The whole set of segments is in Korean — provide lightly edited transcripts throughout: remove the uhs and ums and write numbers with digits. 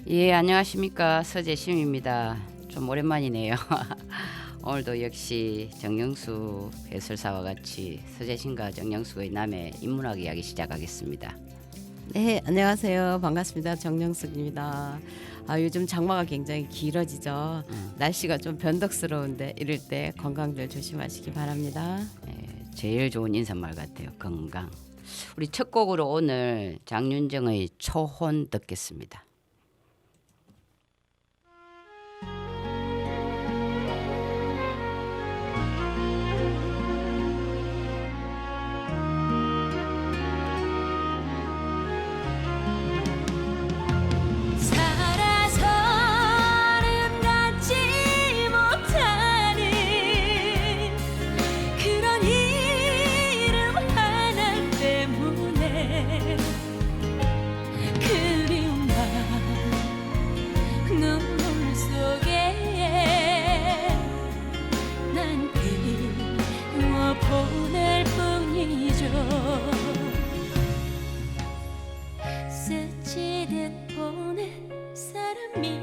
예, 안녕하십니까. 서재심입니다. 좀 오랜만이네요. 오늘도 역시 정영수 해설사와 같이 서재심과 정영수의 남의 인문학 이야기 시작하겠습니다. 네, 안녕하세요. 반갑습니다. 정영숙입니다. 요즘 장마가 굉장히 길어지죠. 날씨가 좀 변덕스러운데 이럴 때 건강들 조심하시기 바랍니다. 예, 제일 좋은 인사말 같아요. 건강. 우리 첫 곡으로 오늘 장윤정의 초혼 듣겠습니다. 스치듯 보는 사람이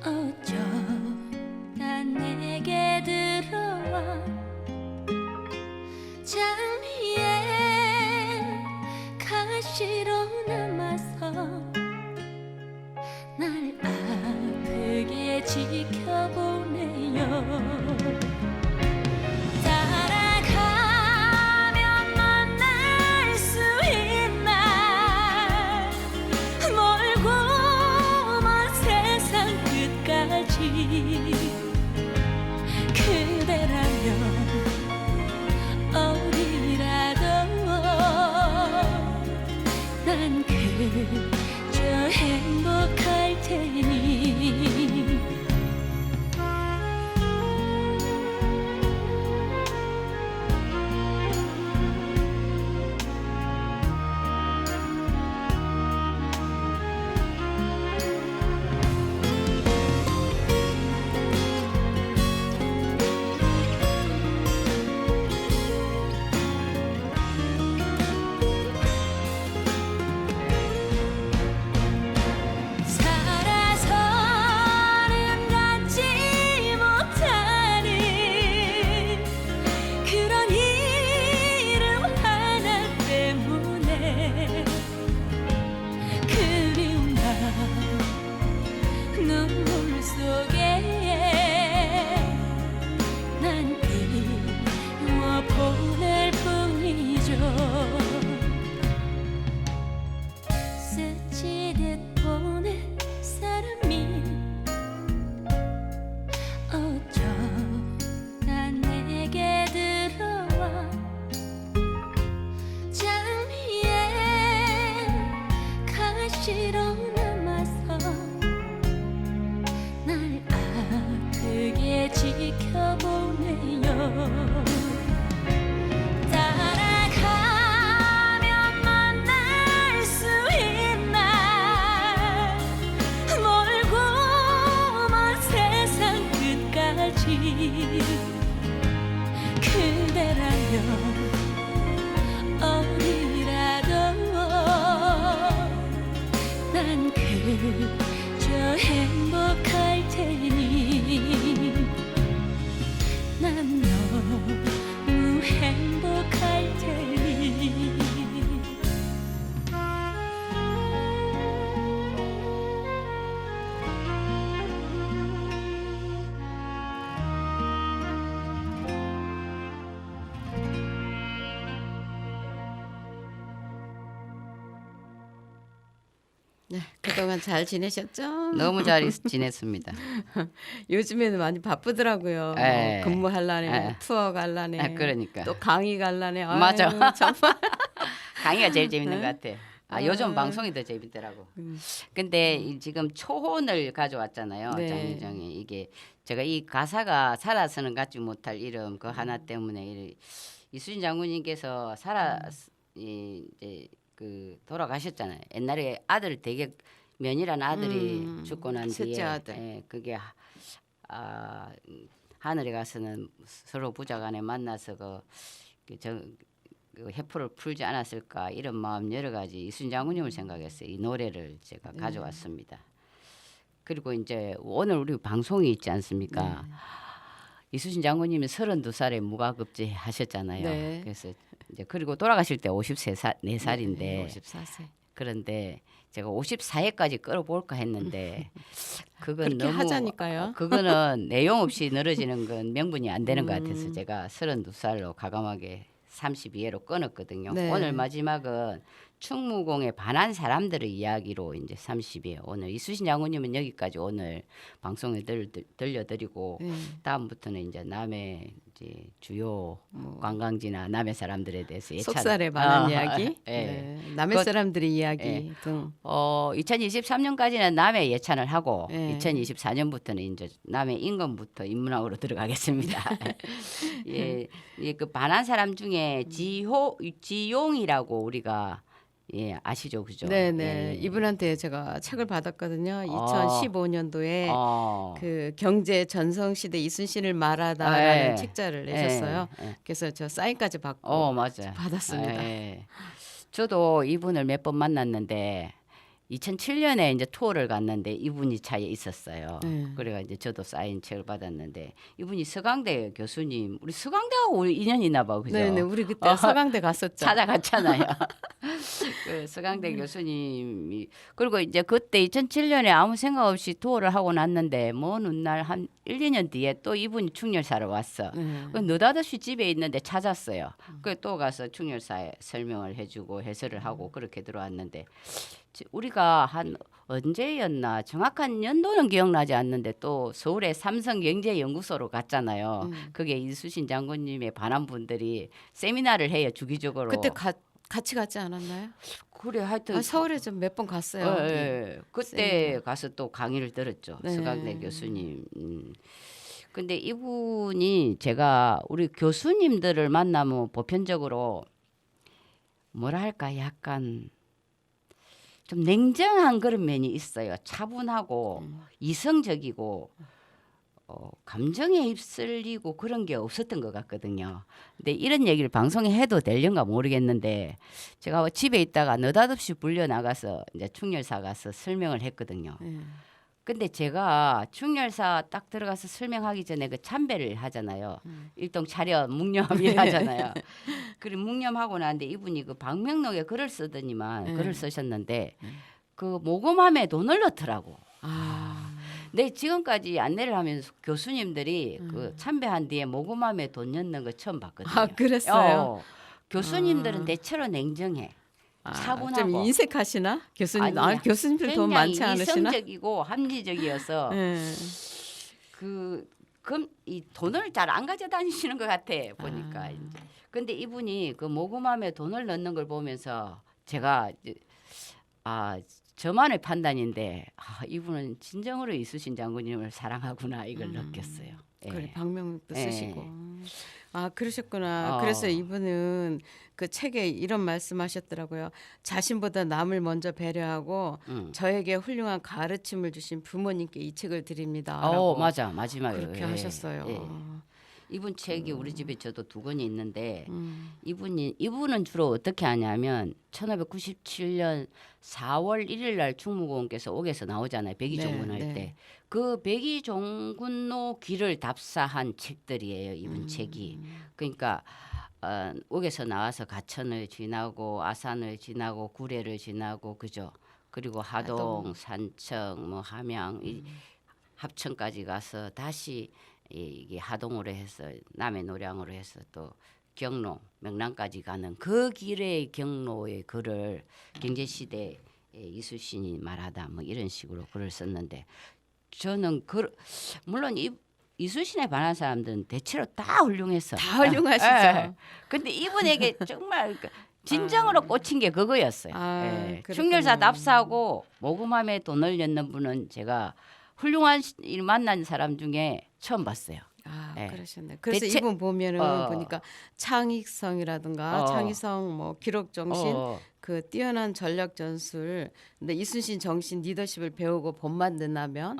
어쩌다 내게 들어와 장미에 가시로 남아서 날 아프게 지켜보네요. 그대라면 어디라도 난 그저 행복할 테니. 눈물 속에 난 그리워보낼 뿐이죠. 스치듯 보는 사람이 어쩌다 내게 들어와 장미에 가시로 그게 지켜보네요. 따라가면 만날 수 있나 멀고 먼 세상 끝까지. 그대라면 어디라도 난 그저 행복할 테니. 난 너무 행복할 테니. 네, 그동안 잘 지내셨죠? 너무 잘 지냈습니다. 요즘에는 많이 바쁘더라고요. 에. 근무하려네, 에. 투어 갈라네, 그러니까. 또 강의 갈라네. 맞아. 아유, 정말. 강의가 제일 재밌는 것 같아. 요즘 아. 방송이 더 재밌더라고. 근데 지금 초혼을 가져왔잖아요. 네. 장윤정이. 이게 제가 이 가사가 살아서는 갖지 못할 이름 그 하나 때문에 이수진 장군님께서 이제 그 돌아가셨잖아요. 옛날에 아들 되게 면이라는 아들이 죽고 난 셋째 뒤에 아들. 그게 하늘에 가서는 서로 부자간에 만나서 그 해포를 풀지 않았을까 이런 마음 여러 가지 이순신 장군님을 생각해서 이 노래를 제가 가져왔습니다. 그리고 이제 오늘 우리 방송이 있지 않습니까? 이순신 장군님이 32살에 무가급제 하셨잖아요. 네. 그래서 이제 그리고 돌아가실 때 54살인데 네, 54세. 그런데 제가 54회까지 끌어볼까 했는데 그건 그렇게 너무 하자니까요. 그거는 내용 없이 늘어지는 건 명분이 안 되는 것 같아서 제가 32살로 과감하게 32회로 끊었거든요. 네. 오늘 마지막은 충무공에 반한 사람들의 이야기로 이제 30회 오늘 이순신 장군님은 여기까지 오늘 방송에 들려드리고 다음부터는 이제 남의 이제 주요 관광지나 남의 사람들에 대해서 예찬 속살에 관한 이야기, 예. 남의 그- 사람들의 이야기 예. 등. 2023년까지는 남의 예찬을 하고 예. 2024년부터는 이제 남의 임금부터 인문학으로 들어가겠습니다. 예, 그 반한 사람 중에 지용이라고 우리가 아시죠, 그죠? 네네. 예. 이분한테 제가 책을 받았거든요. 2015년도에 어. 그 경제 전성시대 이순신을 말하다라는 예. 책자를 내셨어요. 예. 그래서 저 사인까지 받고 맞아요. 받았습니다. 예. 저도 이분을 몇 번 만났는데 2007년에 이제 투어를 갔는데 이분이 차에 있었어요. 그래가 이제 저도 사인 책을 받았는데 이분이 서강대 교수님, 우리 서강대하고 우리 인연이 있나 봐, 그죠? 네네. 우리 그때 서강대 갔었죠. 찾아갔잖아요. 그 서강대 교수님이 그리고 이제 그때 2007년에 아무 생각 없이 투어를 하고 났는데 먼 훗날 한 1, 2년 뒤에 또 이분이 충렬사로 왔어. 그 느닷없이 집에 있는데 찾았어요. 그 또 가서 충렬사에 설명을 해주고 해설을 하고 그렇게 들어왔는데 우리가 한 언제였나 정확한 연도는 기억나지 않는데 또 서울의 삼성경제연구소로 갔잖아요. 그게 이순신 장군님의 반한 분들이 세미나를 해요 주기적으로. 그때 같이 갔지 않았나요? 그래 하여튼 서울에 좀 몇 번 갔어요. 그때 가서 또 강의를 들었죠. 네. 서강대 교수님. 근데 이분이 제가 우리 교수님들을 만나면 보편적으로 뭐라 할까 약간 좀 냉정한 그런 면이 있어요. 차분하고 이성적이고 감정에 휩쓸리고 그런 게 없었던 것 같거든요. 근데 이런 얘기를 방송에 해도 되려는가 모르겠는데 제가 집에 있다가 느닷없이 불려 나가서 이제 충렬사 가서 설명을 했거든요. 근데 제가 충렬사 딱 들어가서 설명하기 전에 그 참배를 하잖아요. 일동 차려 묵념을 하잖아요. 그리고 묵념하고 나는데 이분이 그 방명록에 글을 쓰더니만 글을 쓰셨는데 그 모금함에 돈을 넣더라고. 네, 지금까지 안내를 하면서 교수님들이 그 참배한 뒤에 모금함에 돈 넣는 거 처음 봤거든요. 아, 그랬어요? 교수님들은 대체로 냉정해. 차분하고 좀 인색하시나? 교수님, 아니, 교수님들 돈 굉장히 많지 않으시나? 이성적이고 합리적이어서 이 돈을 잘 안 가져다니시는 것 같아 보니까 이제. 근데 이분이 그 모금함에 돈을 넣는 걸 보면서 제가 저만의 판단인데 이분은 진정으로 이순신 장군님을 사랑하구나 이걸 느꼈어요. 그래, 방명도 예. 쓰시고. 그러셨구나. 어. 그래서 이분은 그 책에 이런 말씀하셨더라고요. 자신보다 남을 먼저 배려하고 저에게 훌륭한 가르침을 주신 부모님께 이 책을 드립니다. 라고 맞아 마지막에 그렇게 하셨어요. 이분 책이 우리 집에 저도 2권이 있는데 이분은 주로 어떻게 하냐면 1597년 4월 1일 날 충무공께서 옥에서 나오잖아요. 백의종군 할 때. 그 백의종군로 길을 답사한 책들이에요. 이분 책이. 그러니까 옥에서 나와서 가천을 지나고 아산을 지나고 구례를 지나고 그죠. 그리고 하동, 산청, 뭐 함양, 합천까지 가서 다시 이게 하동으로 해서 남해 노량으로 해서 또 경로 명랑까지 가는 그 길의 경로의 글을 경제시대 이순신이 말하다 뭐 이런 식으로 글을 썼는데 저는 물론 이순신에 관한 사람들은 대체로 다 훌륭했어. 다 훌륭하시죠. 근데 이분에게 정말 진정으로 꽂힌 게 그거였어요. 그렇군요. 충렬사 답사하고 모금함에 돈을 넣는 분은 제가 훌륭한 일 만난 사람 중에 처음 봤어요. 예. 그러셨네. 그래서 대체- 이분 보면은 보니까 창의성이라든가 어. 창의성, 뭐 기록 정신, 어. 그 뛰어난 전략 전술. 근데 이순신 정신 리더십을 배우고 본 받는다면,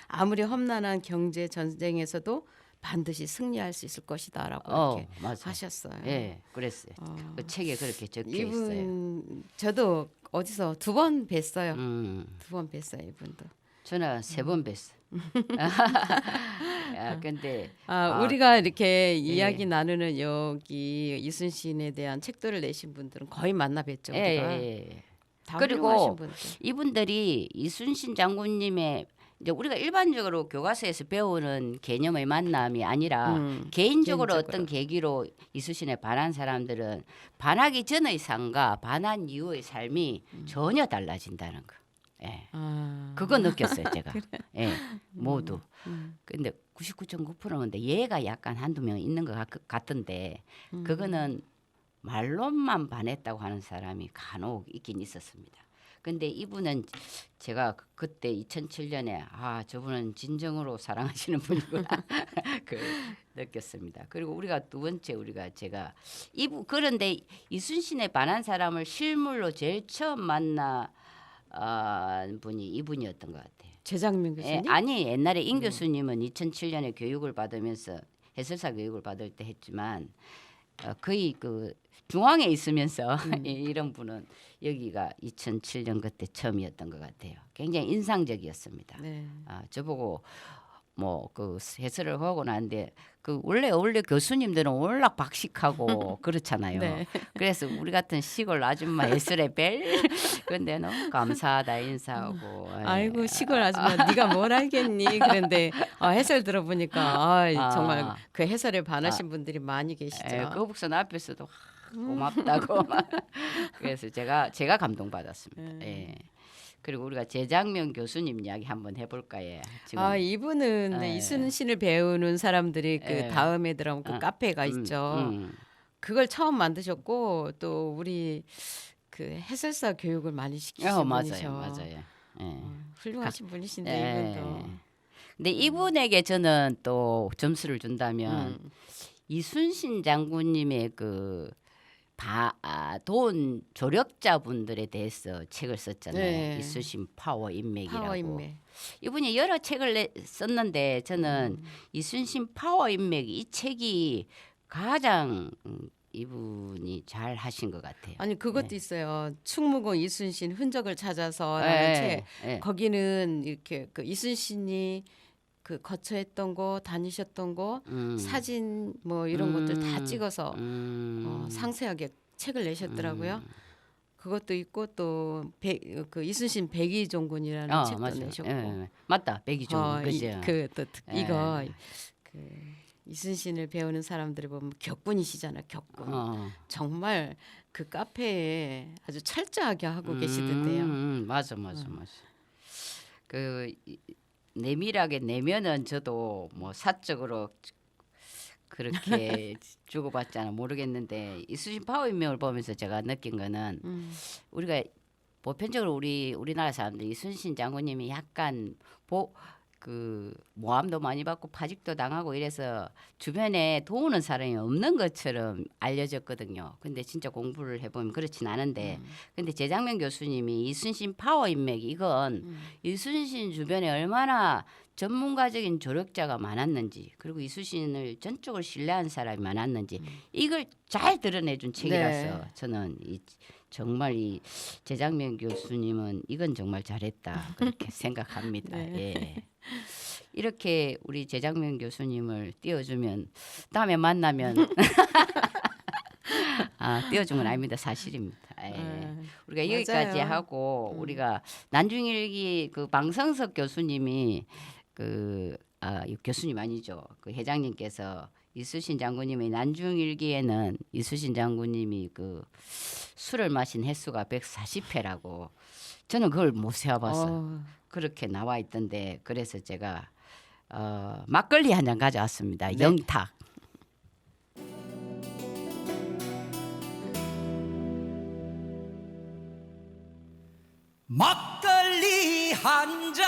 아무리 험난한 경제 전쟁에서도 반드시 승리할 수 있을 것이다라고 이렇게 맞아. 하셨어요. 예, 그랬어요. 그 책에 그렇게 적혀 있어요. 이분 저도 어디서 2번 뵀어요. 음. 2번 뵀어요, 이분도. 저는 3번 뵀어. 근데 우리가 이렇게 예. 이야기 나누는 여기 이순신에 대한 책들을 내신 분들은 거의 만나 뵀죠. 예, 우리가. 예. 다 그리고 훌륭하신 분들. 이분들이 이순신 장군님의 이제 우리가 일반적으로 교과서에서 배우는 개념의 만남이 아니라 개인적으로 어떤 계기로 이순신에 반한 사람들은 반하기 전의 삶과 반한 이후의 삶이 전혀 달라진다는 거. 예. 그거 느꼈어요, 제가. 예. 모두. 근데 99.9%인데 얘가 약간 한두 명 있는 것 같던데 그거는 말로만 반했다고 하는 사람이 간혹 있긴 있었습니다. 근데 이분은 제가 그때 2007년에 저분은 진정으로 사랑하시는 분이구나 그 느꼈습니다. 그리고 우리가 두 번째 제가 그런데 이순신에 반한 사람을 실물로 제일 처음 만나 분이 이분이었던 것 같아요. 재작민 교수님? 아니 옛날에 임 교수님은 2007년에 교육을 받으면서 해설사 교육을 받을 때 했지만 거의 그 중앙에 있으면서 이런 분은 여기가 2007년 그때 처음이었던 것 같아요. 굉장히 인상적이었습니다. 네. 저보고 뭐 그 해설을 하고 나는데 그 원래 교수님들은 월락 박식하고 그렇잖아요. 네. 그래서 우리 같은 시골 아줌마 해설의 벨 근데 너무 감사하다 인사하고 아이고 시골 아줌마 네가 뭘 알겠니? 그런데 해설 들어보니까 정말 그 해설에 반하신 분들이 많이 계시죠. 거북선 앞에서도 고맙다고 그래서 제가 감동받았습니다. 예. 그리고 우리가 재장면 교수님 이야기 한번 해볼까요? 지금 이분은 이순신을 배우는 사람들이 그 다음에 들어온 그 카페가 있죠. 그걸 처음 만드셨고 또 우리 그 해설사 교육을 많이 시키신 분이죠. 맞아요. 훌륭하신 분이신데 이분도. 근데 이분에게 저는 또 점수를 준다면 이순신 장군님의 그 돈 조력자분들에 대해서 책을 썼잖아요. 네. 이순신 파워 인맥이라고. 파워 인맥. 이분이 여러 책을 썼는데 저는 이순신 파워 인맥 이 책이 가장 이분이 잘 하신 것 같아요. 아니 그것도 있어요. 충무공 이순신 흔적을 찾아서라는 책. 거기는 이렇게 그 이순신이 그 거처했던 곳, 다니셨던 곳, 사진 뭐 이런 것들 다 찍어서 상세하게 책을 내셨더라고요. 그것도 있고 또 그 이순신 백의종군이라는 책도 맞아요. 내셨고. 맞다, 백의종군 그죠. 이거 그 이순신을 배우는 사람들을 보면 격군이시잖아요. 격군. 정말 그 카페에 아주 철저하게 하고 계시던데요. 맞아. 그 내밀하게 내면은 저도 뭐 사적으로 그렇게 주고받잖아 모르겠는데 이순신 파워 인맥을 보면서 제가 느낀 거는 우리가 보편적으로 우리나라 사람들 이순신 장군님이 약간 그 모함도 많이 받고 파직도 당하고 이래서 주변에 도우는 사람이 없는 것처럼 알려졌거든요. 근데 진짜 공부를 해보면 그렇진 않은데 근데 재장면 교수님이 이순신 파워 인맥 이건 이순신 주변에 얼마나 전문가적인 조력자가 많았는지 그리고 이순신을 전적으로 신뢰한 사람이 많았는지 이걸 잘 드러내준 책이라서 저는 정말 이 재장면 교수님은 이건 정말 잘했다 그렇게 생각합니다. 예. 이렇게 우리 재장면 교수님을 띄워주면 다음에 만나면 띄워준 건 아닙니다. 사실입니다. 우리가 여기까지 맞아요. 하고 우리가 난중일기 그 방성석 교수님이 교수님 아니죠. 그 회장님께서 이순신 장군님의 난중일기에는 이순신 장군님이 그 술을 마신 횟수가 140회라고 저는 그걸 못 세어봤어요. 그렇게 나와 있던데 그래서 제가 막걸리 한 잔 가져왔습니다. 네. 영탁. 막걸리 한 잔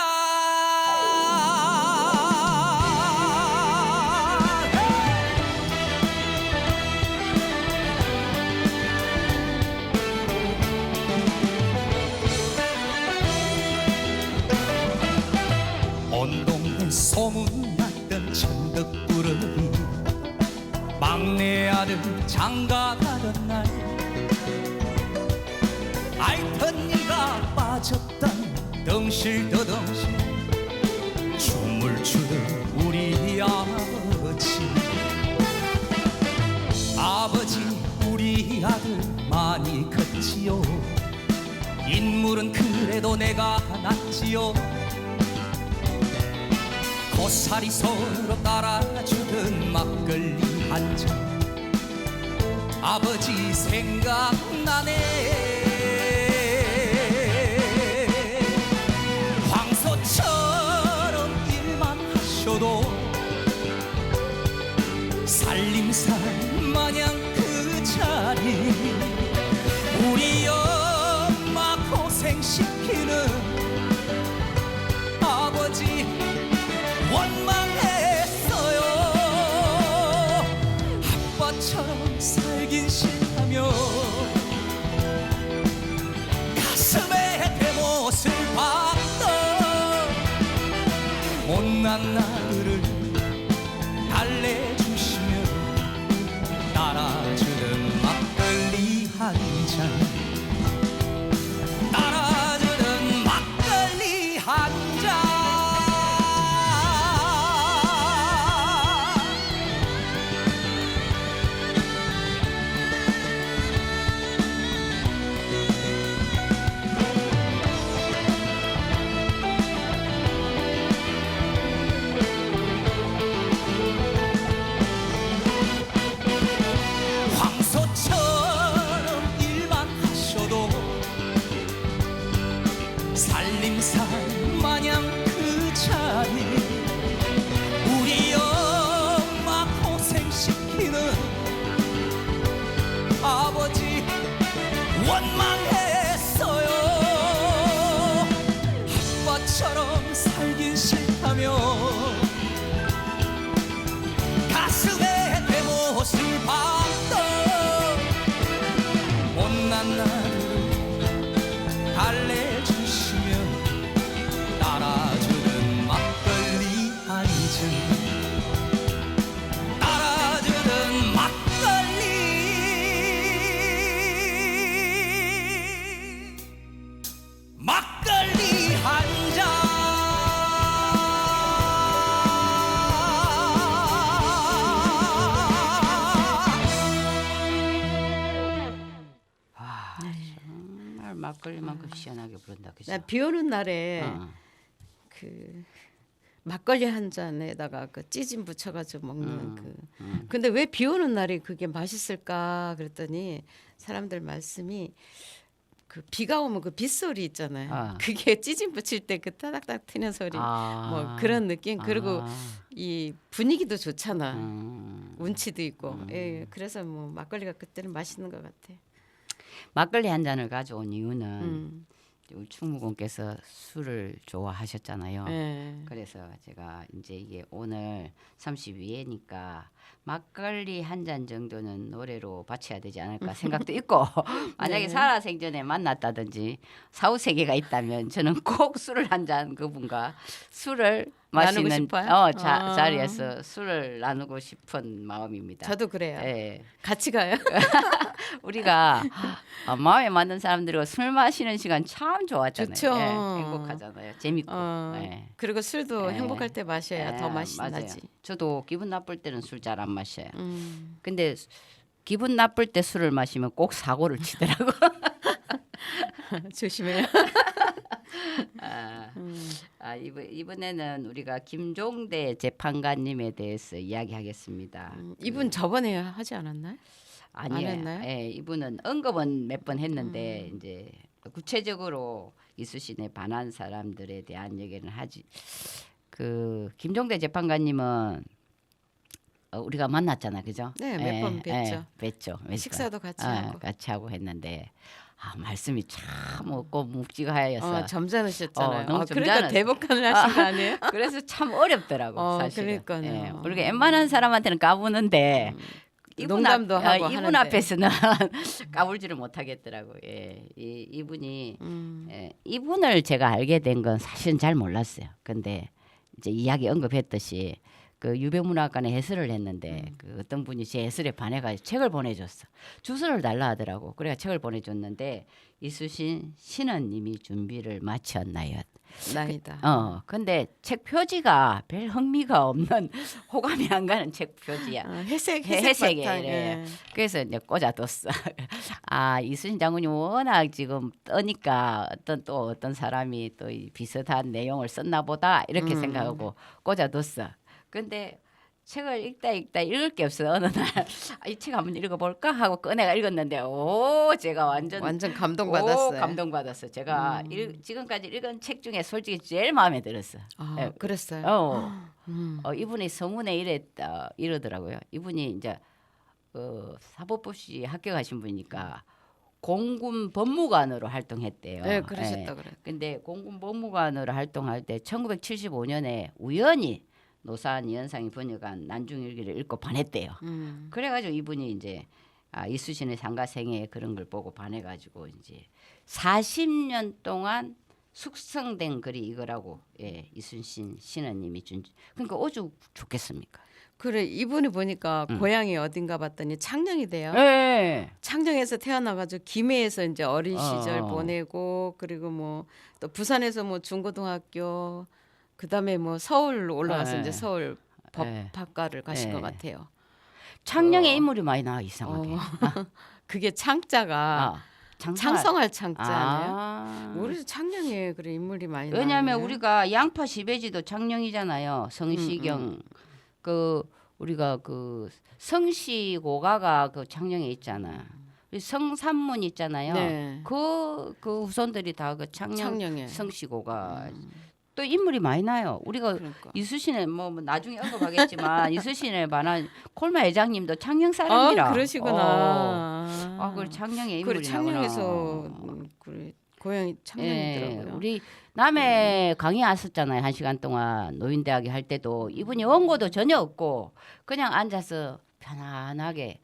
천덕꾸러기 막내 아들 장가가던 날 알턴니가 빠졌던 덩실더덩실 춤을 추던 우리 아버지 우리 아들 많이 컸지요 인물은 그래도 내가 낫지요 고사리 서로 따라주던 막걸리 한 잔 아버지 생각나네 황소처럼 일만 하셔도 살림살 마냥 그 자리 우리 엄마 고생시키는 아버지 원망했어요 아빠처럼 살긴 싫다며 가슴에 대못을 박던 못난 아들을 달래주시며 따라주던 막걸리 한 잔 따라주던 막걸리 한 잔 황소처럼 일만 하셔도 살림살 마냥 그 자리 우리 엄마 고생시키는 아버지 원망했어요 아빠처럼 살긴 싫다며 가슴에 대못을 박던 못난 아들을 달래주시며 따라주던 막걸리 한 잔 따라주던 막걸리 한 잔 정말 막걸리만큼 시원하게 부른다 그죠? 나 비 오는 날에 어. 그 막걸리 한 잔에다가 그 찌짐 붙여가지고 먹는 그. 음. 근데 왜 비 오는 날이 그게 맛있을까 그랬더니 사람들 말씀이 그 비가 오면 그 빗소리 있잖아요. 아. 그게 찌짐 붙일 때 그 따닥따닥 트는 소리. 뭐 그런 느낌. 그리고 이 분위기도 좋잖아. 운치도 있고. 예, 그래서 뭐 막걸리가 그때는 맛있는 것 같아. 막걸리 한 잔을 가져온 이유는 우리 충무공께서 술을 좋아하셨잖아요. 예. 그래서 제가 이제 이게 오늘 32회니까 막걸리 한 잔 정도는 노래로 바쳐야 되지 않을까 생각도 있고 만약에 네. 살아생전에 만났다든지 사후세계가 있다면 저는 꼭 술을 한 잔 그분과 술을 나누고 마시는 싶어요? 자리에서 술을 나누고 싶은 마음입니다. 저도 그래요. 예. 같이 가요. 우리가 마음에 맞는 사람들과 술 마시는 시간 참 좋았잖아요. 좋죠. 예, 행복하잖아요. 재밌고. 예. 그리고 술도 예. 행복할 때 마셔야 더 맛이 맞아요. 나지. 저도 기분 나쁠 때는 술 잘 안 마셔요. 근데 기분 나쁠 때 술을 마시면 꼭 사고를 치더라고. 조심해요. 이번에는 우리가 김종대 재판관님에 대해서 이야기하겠습니다. 이분 저번에 하지 않았나요? 안 아니에요. 했나요? 예, 이분은 언급은 몇 번 했는데 이제 구체적으로 이수신에 반한 사람들에 대한 얘기는 하지. 그 김종대 재판관님은 우리가 만났잖아, 그죠? 네, 몇 번 뵀죠. 뵀죠. 몇 식사도 번. 같이 하고. 같이 하고 했는데 말씀이 참 없고 묵직하여서 점잖으셨잖아요. 너무 그러니까 점잖았어. 대법관을 하신 거 아니에요? 그래서 참 어렵더라고 사실은. 그러니까요. 우리가 웬만한 사람한테는 까부는데 농담도 하고 이분 하는데. 앞에서는 까불지를 못하겠더라고. 예, 이분이 이분을 제가 알게 된 건 사실은 잘 몰랐어요. 근데 이제 이야기 언급했듯이 그 유배문학관에 해설을 했는데 그 어떤 분이 제 해설에 반해가지고 책을 보내줬어. 주소를 달라 하더라고. 그래가 책을 보내줬는데 이수신 신원님이 준비를 마쳤나요? 나이다. 근데 책 표지가 별 흥미가 없는 호감이 안 가는 책 표지야. 회색에 바탕, 이래. 예. 그래서 이제 꽂아뒀어. 아 이순신 장군이 워낙 지금 떠니까 어떤 사람이 또 이 비슷한 내용을 썼나 보다 이렇게 생각하고 꽂아뒀어. 근데 책을 읽다 읽을 게 없어. 어느 날 이 책 한번 읽어볼까 하고 꺼내가 읽었는데 오 제가 완전 감동받았어요. 감동받았어. 제가 지금까지 읽은 책 중에 솔직히 제일 마음에 들었어. 아, 예. 그랬어요. 이분이 서문에 이러더라고요. 이분이 이제 사법고시 합격하신 분이니까 공군 법무관으로 활동했대요. 네, 그러셨다 그래. 근데 공군 법무관으로 활동할 때 1975년에 우연히 노사한 이현상이 번역한 난중일기를 읽고 반했대요. 그래가지고 이분이 이제 이수신의 상가생애 그런 걸 보고 반해가지고 이제 40년 동안 숙성된 글이 이거라고 이순신 신원님이 준. 그러니까 오죽 좋겠습니까? 그래 이분이 보니까 고향이 어딘가 봤더니 창녕이돼요. 네. 창녕에서 태어나가지고 김해에서 이제 어린 시절 보내고 그리고 뭐 또 부산에서 뭐 중고등학교 그다음에 뭐 서울 올라가서 이제 서울 법학과를 가신 것 같아요. 창녕에 인물이 많이 나와 이상하게. 그게 창자가 창성할 창자네요. 우리 창녕에 그래 인물이 많이 나와요. 왜냐하면 우리가 양파 시베지도 창녕이잖아요. 성시경 그 우리가 그 성시고가가 그 창녕에 있잖아. 성산문 있잖아요. 네. 그 후손들이 다 그 창녕에 성시고가 또 인물이 많이 나요. 우리가 그러니까. 이수신의 뭐 나중에 언급하겠지만 이수신에 관한 콜마 회장님도 창녕 사람이라. 그러시구나. 그 창녕에 인물이 그래 창녕에서 나구나. 그래 고향이 창녕이더라고요. 우리 남해 강의 왔었잖아요. 1시간 동안 노인대학에 할 때도 이분이 원고도 전혀 없고 그냥 앉아서 편안하게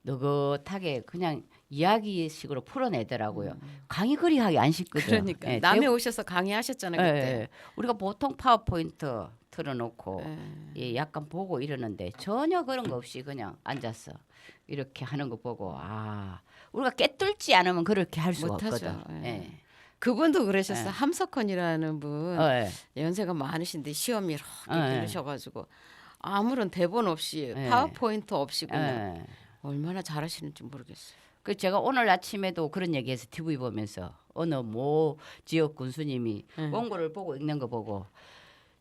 느긋하게 그냥 이야기식으로 풀어내더라고요. 강의 그리 하기 안 쉽거든. 그러니까 남해 오셔서 강의하셨잖아요 그때. 우리가 보통 파워포인트 틀어놓고 약간 보고 이러는데 전혀 그런 거 없이 그냥 앉아서 이렇게 하는 거 보고 우리가 깨뚫지 않으면 그렇게 할 수가 못하죠. 없거든. 그분도 그러셨어. 함석헌이라는 분 예. 연세가 많으신데 시험이 이렇게 들으셔가지고 아무런 대본 없이 파워포인트 없이 그냥 얼마나 잘하시는지 모르겠어요. 그 제가 오늘 아침에도 그런 얘기해서 TV 보면서 어느 모 지역 군수님이 원고를 보고 읽는 거 보고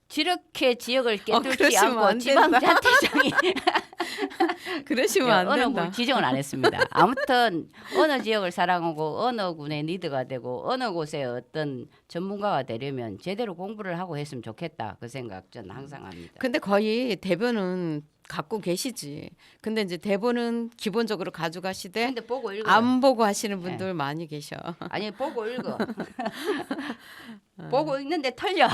저렇게 지역을 깨뚫지 않고 지방자치장이 그러시면 안 어느 된다. 군 지정은 안 했습니다. 아무튼 어느 지역을 사랑하고 어느 군의 리더가 되고 어느 곳에 어떤 전문가가 되려면 제대로 공부를 하고 했으면 좋겠다 그 생각 저는 항상 합니다. 근데 거의 대본은 갖고 계시지. 근데 이제 대본은 기본적으로 가져가시되 근데 보고 읽어. 안 보고 하시는 분들 많이 계셔. 아니 보고 읽어. 보고 읽는데 틀려.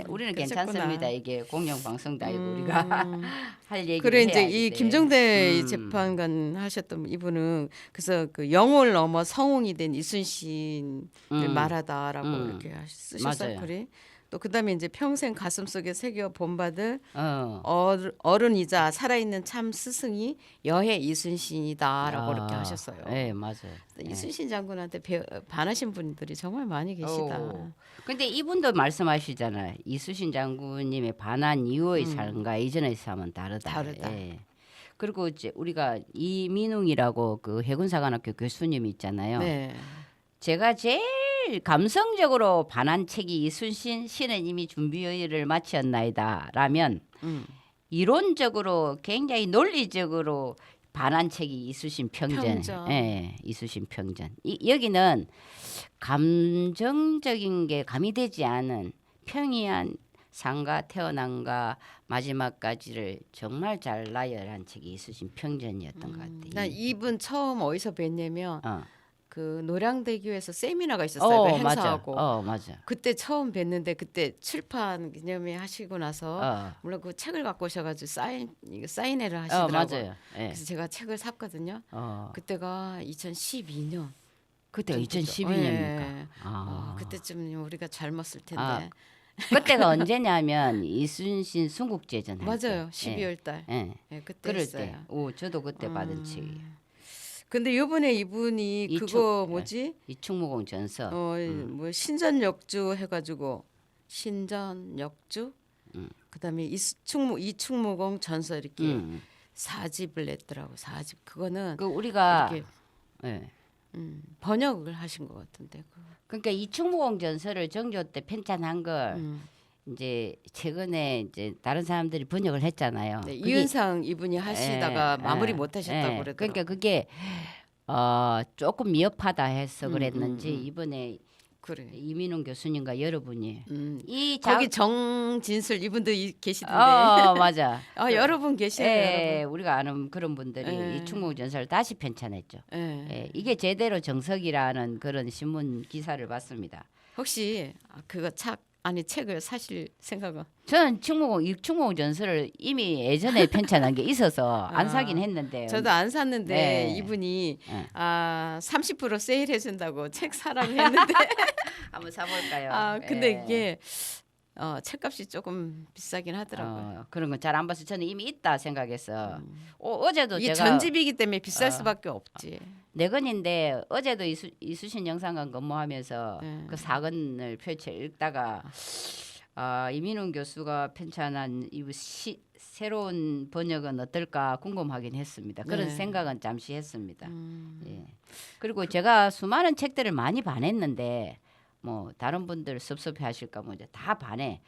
우리는 그러셨구나. 괜찮습니다. 이게 공영 방송도 아니고 우리가 할 얘기를 그래 이제 해야지. 이 김정대 재판관 하셨던 이분은 그래서 그 영월 넘어 성웅이 된 이순신을 말하다라고 이렇게 쓰셨어요. 맞아요. 글이. 또 그다음에 이제 평생 가슴속에 새겨 본받을 어. 어른이자 살아있는 참 스승이 여해 이순신이다라고 이렇게 하셨어요. 네, 맞아요. 이순신 장군한테 반하신 분들이 정말 많이 계시다. 근데 이분도 말씀하시잖아요. 이수신 장군님의 반한 이후의 삶과 이전의 삶은 다르다. 예. 그리고 이제 우리가 이민웅이라고 그 해군사관학교 교수님이 있잖아요. 네. 제가 제일 감성적으로 반한 책이 이순신 신은 준비를 마쳤나이다라면 이론적으로 굉장히 논리적으로 반한 책이 이수신 평전. 예, 이수신 평전. 여기는 감정적인 게 가미되지 않은 평이한 상가 태어난가 마지막까지를 정말 잘 나열한 책이 이수신 평전이었던 것 같아요. 난 이분 처음 어디서 뵀냐면 그 노량대교에서 세미나가 있었어요. 그 행사하고. 맞아. 그때 처음 뵀는데 그때 출판 기념회 하시고 나서 물론 그 책을 갖고 오셔가지고 사인회를 하시더라고요. 맞아요. 그래서 제가 책을 샀거든요. 그때가 2012년. 그때가 2012년입니까? 그때쯤 우리가 젊었을 텐데. 그때가 언제냐면 이순신 순국제전 할 때. 맞아요. 12월 달. 예. 예, 그때 그럴 했어요. 때. 오, 저도 그때 받은 책이에요. 근데 요번에 이분이 이충- 그거 뭐지? 이충무공 전서. 뭐 신전역주 해가지고 신전역주. 그다음에 이충무공 전서 이렇게 음. 4집을 냈더라고. 4집. 그거는 그 우리가 이렇게 예. 번역을 하신 것 같은데. 그러니까 이충무공 전서를 정조 때 편찬한 걸 음. 이제 최근에 이제 다른 사람들이 번역을 했잖아요. 네, 그게- 이은상 이분이 하시다가 예, 마무리 예, 못 하셨다고 예. 그러더라고요. 그러니까 그게 조금 미흡하다 해서 그랬는지 이번에 그래. 이민웅 교수님과 여러분이 이 거기 정진슬 이분도 계시던데. 맞아. 아, 여러분 계시네요. 예, 우리가 아는 그런 분들이 예. 이충무공 전서를 다시 편찬했죠. 예. 예, 이게 제대로 정석이라는 그런 신문 기사를 봤습니다. 혹시 그거 책을 사실 생각은? 저는 이충무공 전서를 이미 예전에 편찬한 게 있어서 안 사긴 했는데 저도 안 샀는데 네. 이분이 네. 30% 세일해 준다고 책 사라고 했는데 한번 사볼까요? 근데 예. 이게 책값이 조금 비싸긴 하더라고요. 그런 건 잘 안 봐서 저는 이미 있다 생각해서 어제도 이게 제가 전집이기 때문에 비쌀 수밖에 없지. 네 권인데 어제도 이수신 영상관 근무하면서 네. 그 4권을 펼쳐 읽다가 이민웅 교수가 편찬한 이 새로운 번역은 어떨까 궁금하긴 했습니다. 그런 네. 생각은 잠시 했습니다. 예. 그리고 제가 수많은 책들을 많이 반했는데 뭐 다른 분들 섭섭해하실까 뭐 이제 다 반해.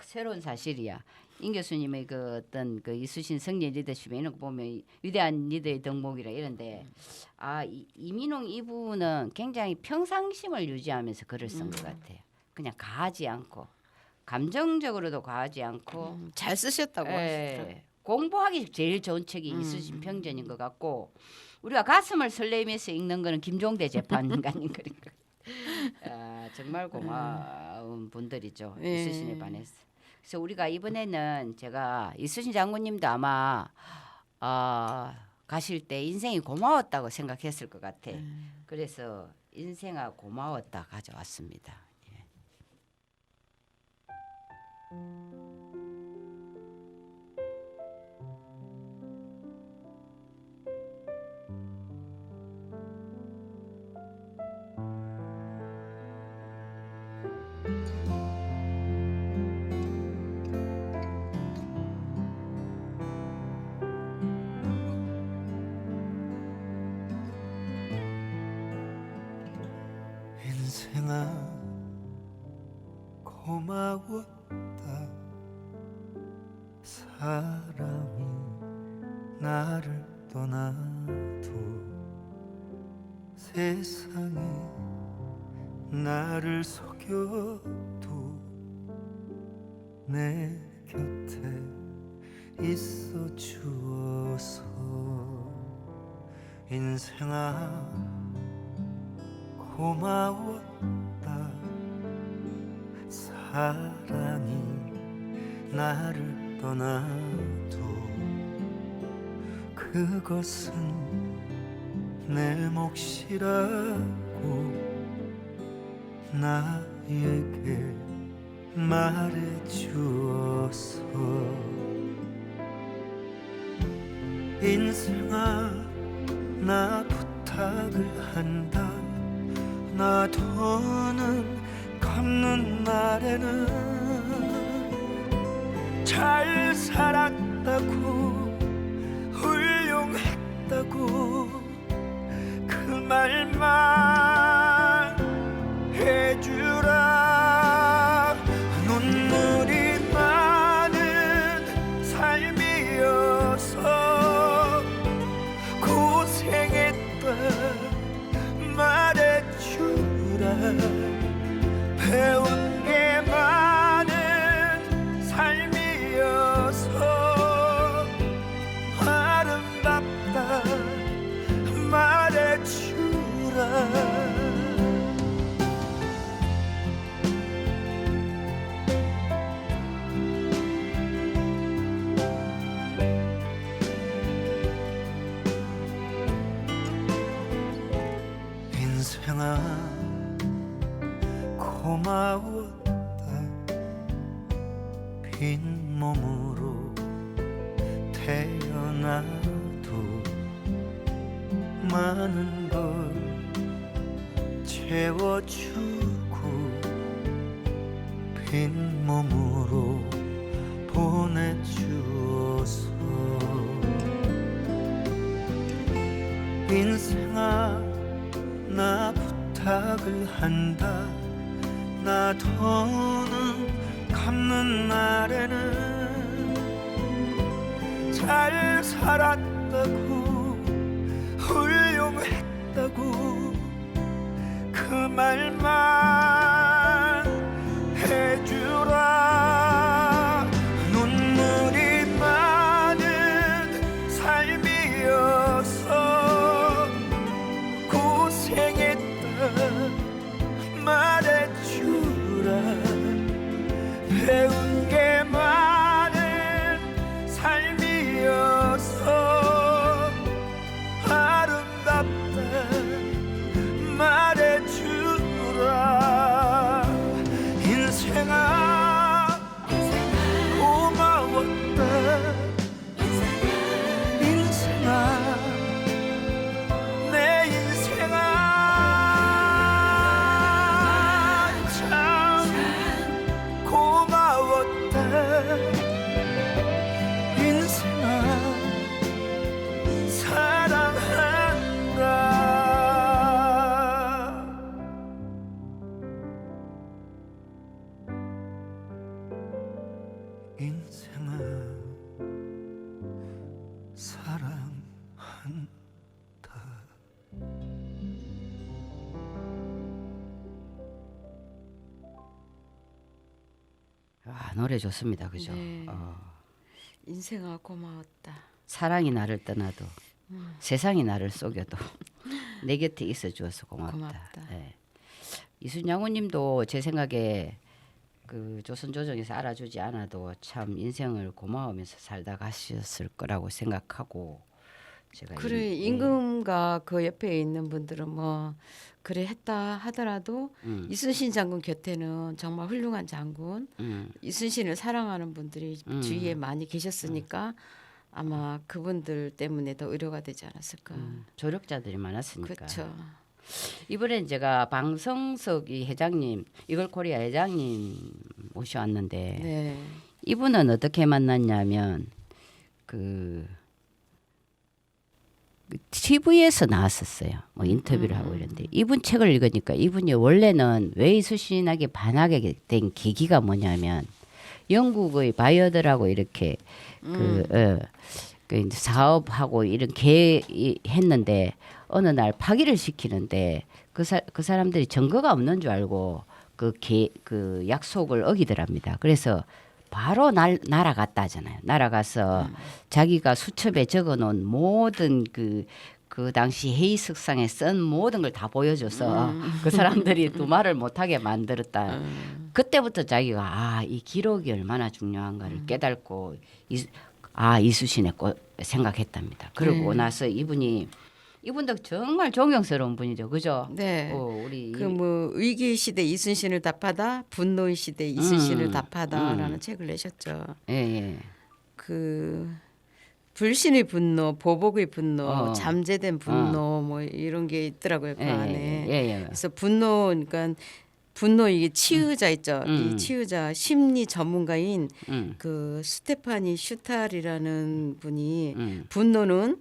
새로운 사실이야. 임 교수님의 그 어떤 그 이수신 성리 리더십 이런 거 보면 위대한 리더의 덕목이라 이런데 이민웅 이분은 굉장히 평상심을 유지하면서 글을 쓴 것 같아요. 그냥 과하지 않고 감정적으로도 과하지 않고 잘 쓰셨다고 하시더라고요. 공부하기 제일 좋은 책이 이수신 평전인 것 같고 우리가 가슴을 설레면서 읽는 거는 김종대 재판관님 그린 거. 정말 고마운 분들이죠. 예. 이수신에 반해서. 그래서 우리가 이번에는 제가 이수신 장군님도 아마 가실 때 인생이 고마웠다고 생각했을 것 같아. 그래서 인생아 고마웠다 가져왔습니다. 예. 인생아 고마웠다 사랑이 나를 떠나도 세상이 나를 속여도 내 곁에 있어 주어서 인생아 고마웠다 사랑이 나를 떠나도 그것은 내 몫이라고 나에게 말해주어서 인생아 나 부탁을 한다 나 더는 갚는 날에는 잘 살았다고 훌륭했다고 그 말만 해주라 눈물이 많은 삶이어서 고생했다 말해주라 배운 게 많은 삶이어서 아름답다 말해주라 인생아 고마웠다 빈 몸으로 태어나도 많은 걸 채워주고 빈 몸으로 보내주어서 인생아 나 부탁을 한다. 나 더는 갚는 날에는 잘 살았다고 훌륭했다고 그 말만 해주라. 눈물이 많은 삶이어서 고생했다 말해주라. 배운 게 많은 삶이어서 아름답다 말해주라. 인생아 고마웠다. 인생아 내 인생아 참 고마웠다. 인생아 사랑한다. 인생아 사랑한다. 아, 노래 좋습니다. 그죠? 네. 인생아 고마웠다. 사랑이 나를 떠나도 세상이 나를 속여도 내 곁에 있어 주어서 고맙다. 고맙다. 예. 이순양호님도 제 생각에 그 조선조정에서 알아주지 않아도 참 인생을 고마우면서 살다 가셨을 거라고 생각하고 제가 그래 임금과 그 옆에 있는 분들은 뭐 그래 했다 하더라도 이순신 장군 곁에는 정말 훌륭한 장군, 이순신을 사랑하는 분들이 주위에 많이 계셨으니까 아마 그분들 때문에 더 의료가 되지 않았을까. 조력자들이 많았으니까. 그렇죠. 이번엔 제가 방성석 이 회장님, 이걸코리아 회장님 모셔왔는데 네. 이분은 어떻게 만났냐면 그 TV에서 나왔었어요. 뭐 인터뷰를 하고 이런데 이분 책을 읽으니까 이분이 원래는 왜 이순신에게 반하게 된 계기가 뭐냐면 영국의 바이어들하고 이렇게 그 사업하고 이런 했는데 어느 날 파기를 시키는데 그 사람들이 증거가 없는 줄 알고 그 약속을 어기더랍니다. 그래서 바로 날아갔다 하잖아요. 날아가서 자기가 수첩에 적어놓은 모든 그 당시 회의석상에 쓴 모든 걸 다 보여줘서 그 사람들이 또 말을 못하게 만들었다. 그때부터 자기가 이 기록이 얼마나 중요한가를 깨닫고 이순신의 생각했답니다. 그러고 나서 이분도 정말 존경스러운 분이죠, 그죠? 네. 우리 그 뭐 위기 시대 이순신을 답하다, 분노의 시대 이순신을 답하다라는 책을 내셨죠. 예. 그 불신의 분노, 보복의 분노, 잠재된 분노 뭐 이런 게 있더라고요 그 안에. 예. 그래서 그러니까 분노 이게 치유자 있죠. 이 치유자 심리 전문가인 그 스테파니 슈탈이라는 분이 분노는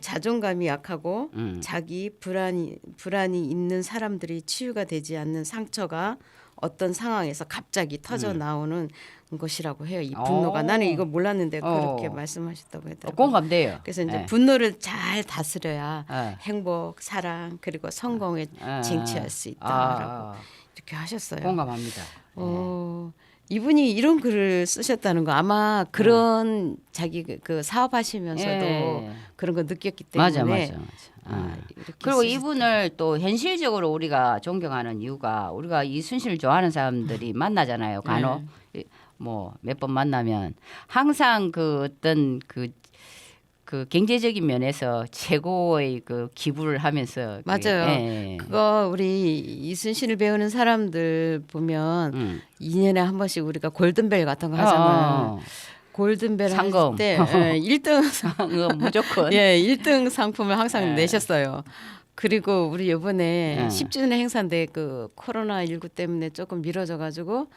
자존감이 약하고 자기 불안이 있는 사람들이 치유가 되지 않는 상처가 어떤 상황에서 갑자기 터져 나오는 것이라고 해요. 이 분노가 나는 이거 몰랐는데 그렇게 말씀하셨다고 했더라고요. 공감돼요. 그래서 이제 예. 분노를 잘 다스려야 예. 행복, 사랑 그리고 성공에 쟁취할 수 있다라고 이렇게 하셨어요. 공감합니다. 이분이 이런 글을 쓰셨다는 거 아마 그런 자기 그 사업하시면서도 그런 거 느꼈기 때문에 맞아. 이렇게 그리고 쓰셨다. 이분을 또 현실적으로 우리가 존경하는 이유가 우리가 이순신을 좋아하는 사람들이 만나잖아요. 간혹 뭐 몇 번 만나면 항상 그 어떤 그 경제적인 면에서 최고의 그 기부를 하면서 맞아요. 예. 그거 우리 이순신을 배우는 사람들 보면 2년에 한 번씩 우리가 골든벨 같은 거 하잖아요. 골든벨 상금. 할 때 1등 무조건 예, 1등 상품을 항상 예. 내셨어요. 그리고 우리 이번에 예. 10주년 행사인데 그 코로나 19 때문에 조금 미뤄져 가지고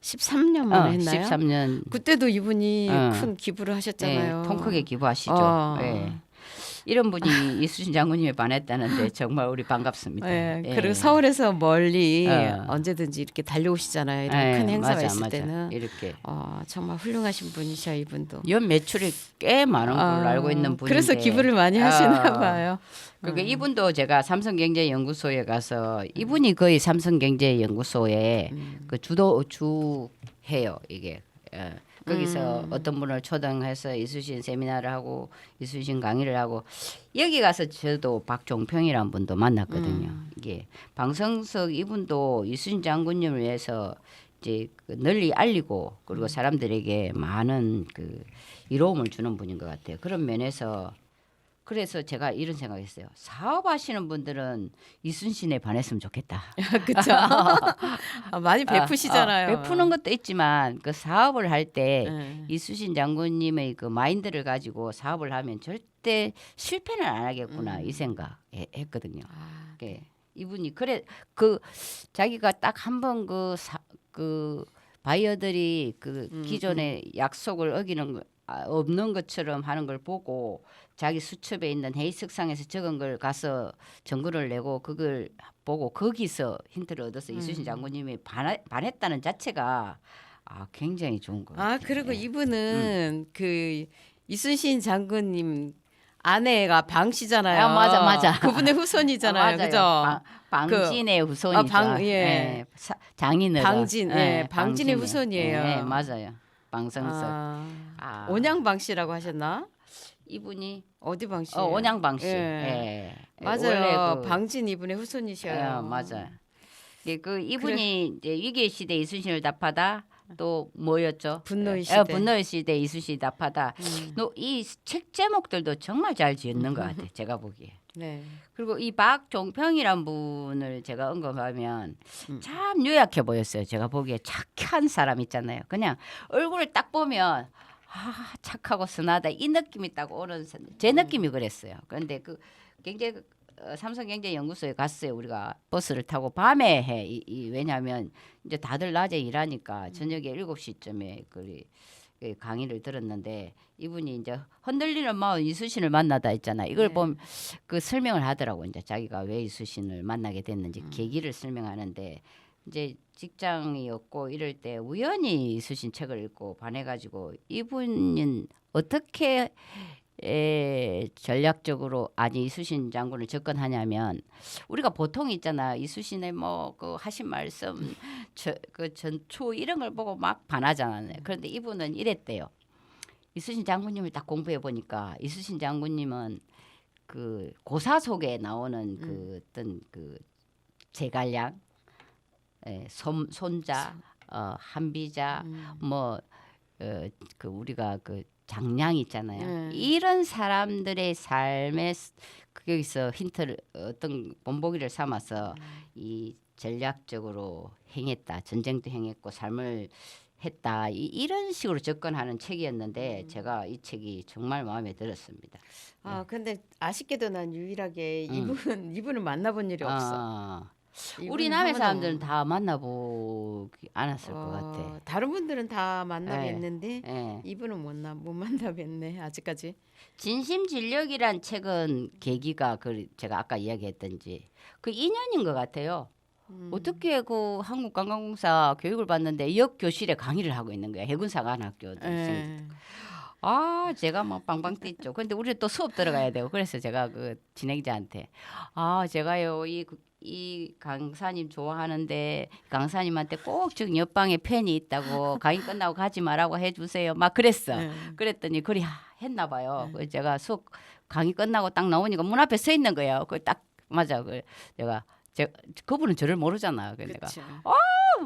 13년 만에 했나요? 13년 그때도 이분이 어. 큰 기부를 하셨잖아요. 예, 통 크게 기부하시죠. 어. 예. 이런 분이 이수신 장군님에 반했다는데 정말 우리 반갑습니다. 예, 예. 그리고 서울에서 멀리 어. 언제든지 이렇게 달려오시잖아요. 이런 예, 큰 행사가 맞아, 있을 맞아. 때는 이렇게 정말 훌륭하신 분이셔 이분도. 연 매출이 꽤 많은 걸로 알고 있는 분인데 그래서 기부를 많이 하시나 봐요. 그러니까 이분도 제가 삼성경제연구소에 가서 이분이 거의 삼성경제연구소에 그 주해요 이게. 예. 거기서 어떤 분을 초청해서 이수신 세미나를 하고 이수신 강의를 하고 여기 가서 저도 박종평이라는 분도 만났거든요. 이게 방성석 이분도 이수신 장군님을 위해서 이제 그 널리 알리고 그리고 사람들에게 많은 그 이로움을 주는 분인 것 같아요. 그런 면에서 그래서 제가 이런 생각했어요. 사업하시는 분들은 이순신에 반했으면 좋겠다. 그렇죠. 많이 베푸시잖아요. 베푸는 것도 있지만 그 사업을 할 때 네. 이수신 장군님의 그 마인드를 가지고 사업을 하면 절대 실패는 안 하겠구나 이 생각 했거든요. 예. 이분이 그래 그 자기가 딱 한 번 그 바이어들이 그 기존의 약속을 어기는 거 없는 것처럼 하는 걸 보고 자기 수첩에 있는 회의석상에서 적은 걸 가서 정보를 내고 그걸 보고 거기서 힌트를 얻어서 이수신 장군님이 반했다는 자체가 굉장히 좋은 것 같아요. 그리고 예. 이분은 그 이순신 장군님 아내가 방씨잖아요. 맞아. 그분의 후손이잖아요. 맞아요. 그죠? 방진의 후손이죠. 예. 장인어른. 방진, 예, 방진의 후손이에요. 예, 맞아요. 방성석. 온양방 씨라고 하셨나? 이분이 어디 방 씨? 온양방 씨. 예. 예. 맞아요. 원래 방진 이분의 후손이셔요. 맞아요. 예, 그 이분이 이제 위기의 시대 이순신을 답하다 또 뭐였죠? 분노의 시대. 분노의 시대 이순신이 답하다. 이 책 제목들도 정말 잘 지었는 것 같아요. 제가 보기에. 네. 그리고 이 박종평이란 분을 제가 언급하면 참 유약해 보였어요. 제가 보기에 착한 사람 있잖아요. 그냥 얼굴을 딱 보면 착하고 선하다 이 느낌이 딱 오는 제 느낌이 그랬어요. 그런데 그 삼성경제연구소에 갔어요. 우리가 버스를 타고 밤에 해. 왜냐하면 이제 다들 낮에 일하니까 저녁에 7시쯤에 그 강의를 들었는데 이분이 이제 흔들리는 마음 이수신을 만나다 했잖아요. 이걸 보면 그 설명을 하더라고. 이제 자기가 왜 이수신을 만나게 됐는지 계기를 설명하는데 이제 직장이었고 이럴 때 우연히 이수신 책을 읽고 반해가지고 이분은 어떻게 전략적으로 이수신 장군을 접근하냐면 우리가 보통 있잖아 이수신의 뭐 그 하신 말씀 그 전초 이런 걸 보고 막 반하잖아요. 그런데 이분은 이랬대요. 이수신 장군님을 딱 공부해 보니까 이수신 장군님은 그 고사 속에 나오는 그 어떤 그 제갈량, 손자, 한비자, 그 우리가 그 장량 있잖아요. 이런 사람들의 삶의 거기서 힌트를 어떤 본보기를 삼아서 이 전략적으로 행했다. 전쟁도 행했고 삶을 했다. 이런 식으로 접근하는 책이었는데 제가 이 책이 정말 마음에 들었습니다. 근데 아쉽게도 난 유일하게 이분을 만나본 일이 없어. 우리 남의 사람들은 다 만나보지 않았을 것 같아. 다른 분들은 다 만나뵀는데 이분은 못 만나뵀네 아직까지. 진심진력이란 책은 계기가 제가 아까 이야기했던지 그 인연인 것 같아요. 어떻게 그 한국관광공사 교육을 받는데 역 교실에 강의를 하고 있는 거야. 해군사관학교 제가 막 빵빵 뛰죠. 근데 우리 또 수업 들어가야 되고 그래서 제가 그 진행자한테 제가요 이 강사님 좋아하는데 강사님한테 꼭 지금 옆방에 팬이 있다고 강의 끝나고 가지 말라고 해주세요. 막 그랬어. 그랬더니 그리 했나 봐요. 그래서 제가 수업 강의 끝나고 딱 나오니까 문 앞에 서 있는 거예요. 그 딱 맞아. 내가 그분은 저를 모르잖아요. 그래서 내가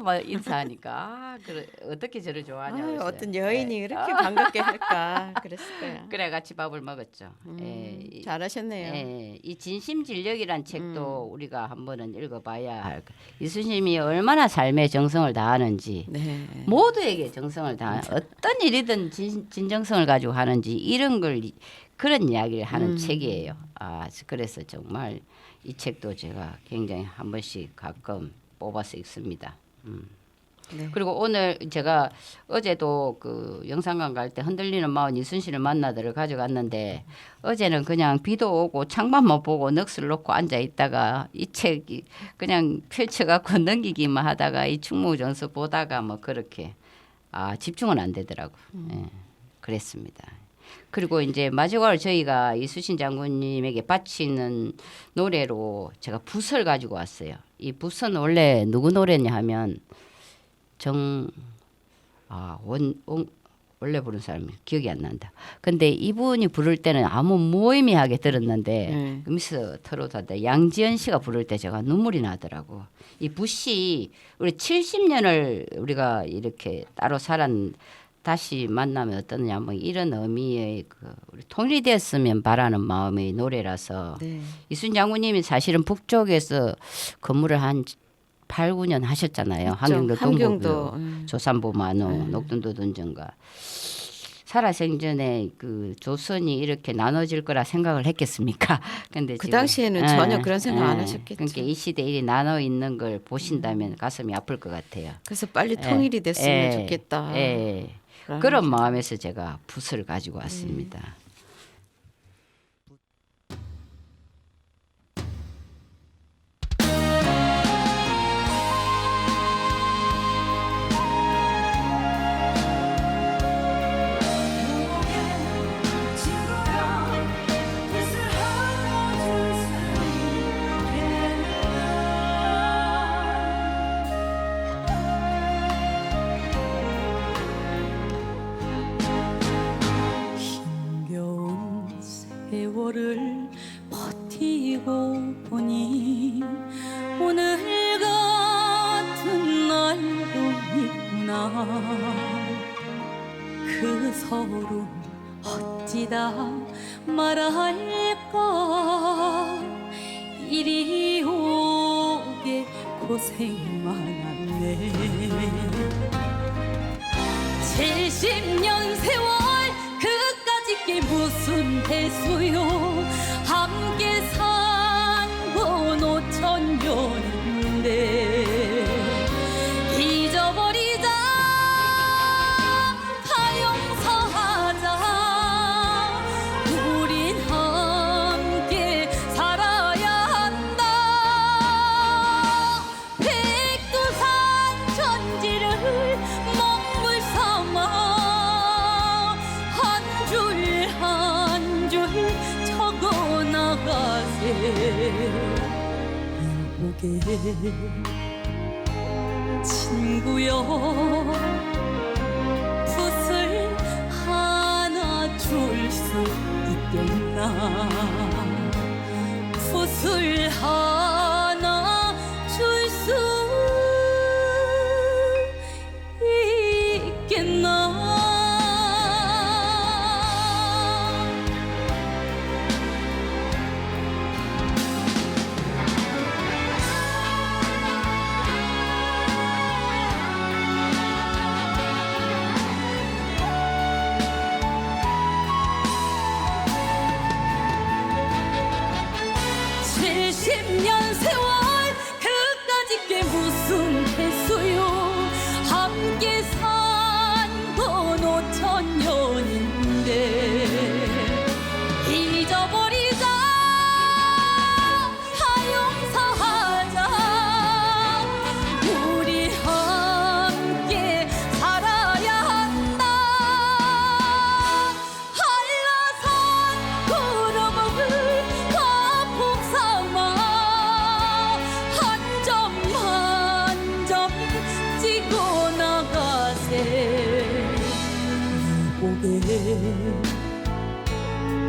뭐 인사하니까 그래 어떻게 저를 좋아하냐고 그랬어요. 어떤 여인이 예. 그렇게 반갑게 할까 그랬을 거야. 그래 같이 밥을 먹었죠. 예, 잘하셨네요. 예, 이 진심진력이란 책도 우리가 한 번은 읽어봐야 할 거. 이수님이 얼마나 삶에 정성을 다하는지 네. 모두에게 정성을 다 어떤 일이든 진정성을 가지고 하는지 이런 걸 그런 이야기를 하는 책이에요. 아 그래서 정말 이 책도 제가 굉장히 한 번씩 가끔 뽑아서 읽습니다. 네. 그리고 오늘 제가 어제도 그 영상관 갈 때 흔들리는 마음 이순신을 만나들을 가져갔는데 어제는 그냥 비도 오고 창밖만 보고 넋을 놓고 앉아 있다가 이 책이 그냥 펼쳐갖고 넘기기만 하다가 이 충무정서 보다가 뭐 그렇게 집중은 안 되더라고. 예, 그랬습니다. 그리고 이제 마지막으로 저희가 이수신 장군님에게 바치는 노래로 제가 붓을 가지고 왔어요. 이 붓은 원래 누구 노래냐 하면 원래 부른 사람이 기억이 안 난다. 근데 이분이 부를 때는 아무 무의미하게 들었는데 미스 트로트다 양지연 씨가 부를 때 제가 눈물이 나더라고. 이 붓이 우리 70년을 우리가 이렇게 따로 다시 만나면 어떠냐 뭐 이런 의미의 그 우리 통일이 됐으면 바라는 마음의 노래라서 네. 이순 장군님이 사실은 북쪽에서 근무를 한 8, 9년 하셨잖아요. 함경도 동부교, 조산보 만호, 녹둔도 dun전가. 살아생전에 그 조선이 이렇게 나눠질 거라 생각을 했겠습니까? 근데 그 지금, 당시에는 전혀 그런 생각 안 하셨겠죠. 그러니까 이 시대에 이리 나눠 있는 걸 보신다면 가슴이 아플 것 같아요. 그래서 빨리 통일이 됐으면 좋겠다. 그런 마음에서 제가 붓을 가지고 왔습니다. 힘겨운 세월을 버티고 보니 오늘 같은 날도 있구나. 그 서름 어찌다 말할까. 이리 오게 고생 많았네. 70년 세월 그까짓 게 무슨 대수요. 함께 산 건 5천년인데 잊어버리자 다 용서하자. 우린 함께 살아야 한다. 백두산 천지를 먹물 삼아 한 줄 적어 나가세. 여보게 친구여 붓을 하나 줄 수 있겠나. 붓을 하나 줄 수 있겠나.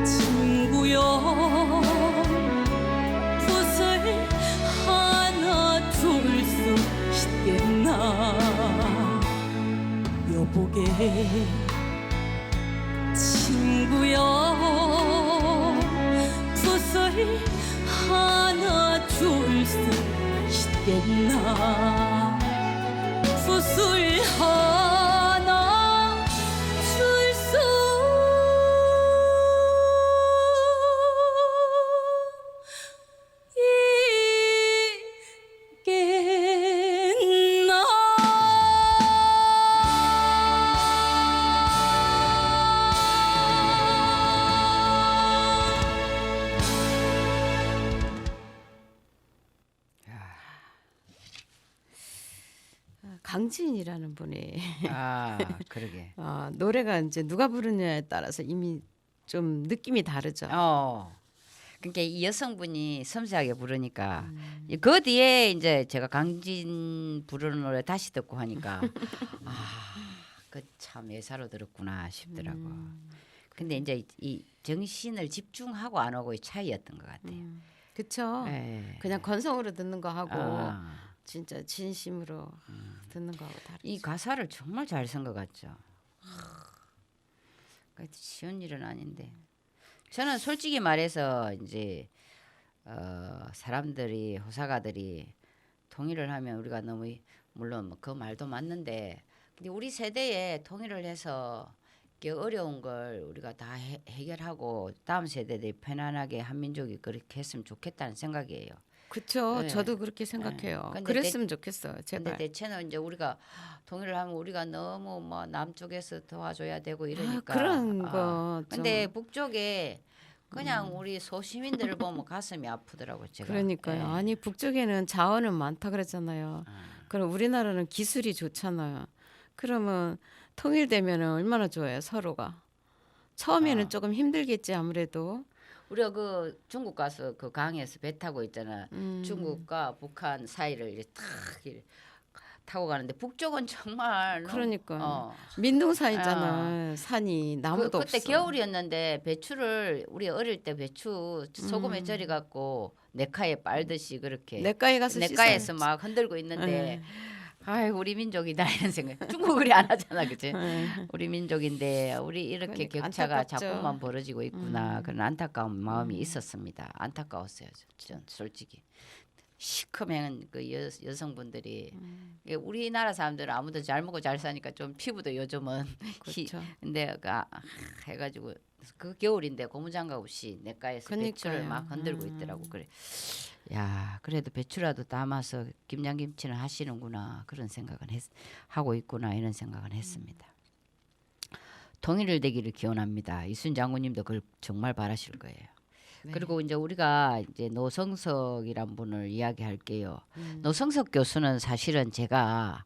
친구여 붓을 하나 줄 수 있겠나. 여보게 친구여 붓을 하나 줄 수 있겠나 붓을 하나 줄 수 있겠나 강진이라는 분이 아, 그러게. 노래가 이제 누가 부르냐에 따라서 이미 좀 느낌이 다르죠. 그러니까 이 여성분이 섬세하게 부르니까 그 뒤에 이제 제가 강진 부르는 노래 다시 듣고 하니까 그 참 예사로 들었구나 싶더라고. 근데 이제 이 정신을 집중하고 안 하고의 차이였던 것 같아요. 그쵸. 예. 그냥 건성으로 듣는 거 하고 아, 진짜 진심으로 듣는 거하고 다르죠. 이 가사를 정말 잘 쓴 것 같죠. 쉬운 일은 아닌데. 저는 솔직히 말해서 이제 사람들이 호사가들이 통일을 하면 우리가 너무 물론 그 말도 맞는데 근데 우리 세대에 통일을 해서 이렇게 어려운 걸 우리가 다 해결하고 다음 세대들이 편안하게 한민족이 그렇게 했으면 좋겠다는 생각이에요. 그쵸. 네. 저도 그렇게 생각해요. 근데 그랬으면 좋겠어요. 근데 제발. 대체는 이제 우리가 통일을 하면 우리가 너무 뭐 남쪽에서 도와줘야 되고 이러니까 그런 거 좀. 근데 북쪽에 그냥 우리 소시민들을 보면 가슴이 아프더라고요. 제가. 그러니까요. 예. 아니 북쪽에는 자원은 많다 그랬잖아요. 그럼 우리나라는 기술이 좋잖아요. 그러면 통일되면은 얼마나 좋아요 서로가. 처음에는 조금 힘들겠지 아무래도. 우리가 그 중국 가서 그 강에서 배 타고 있잖아. 중국과 북한 사이를 이렇게 탁 이렇게 타고 가는데 북쪽은 정말 그러니까 민둥산이잖아. 산이 나무도 그때 없어. 겨울이었는데 배추를 우리 어릴 때 배추 소금에 절여 갖고 내카에 빨듯이 그렇게 내과에 가서 내과에서 씻어야지. 막 흔들고 있는데 네. 아이 우리 민족이다 이런 생각. 중국 그리 안 하잖아, 그치? 네. 우리 민족인데 우리 이렇게 그러니까 격차가 안타깝죠. 자꾸만 벌어지고 있구나 그런 안타까운 마음이 있었습니다. 안타까웠어요, 전 솔직히. 시커먼 그 여성분들이 우리나라 사람들은 아무도 잘 먹고 잘 사니까 좀 피부도 요즘은 그렇죠. 근데 해가지고 그 겨울인데 고무장갑 없이 내과에서 그러니까요. 배추를 막 흔들고 있더라고. 그래. 야 그래도 배추라도 담아서 김장김치는 하시는구나 그런 생각은 하고 있구나 이런 생각은 했습니다. 통일을 되기를 기원합니다. 이순 장군님도 그걸 정말 바라실 거예요. 네. 그리고 이제 우리가 이제 노성석이란 분을 이야기할게요. 노성석 교수는 사실은 제가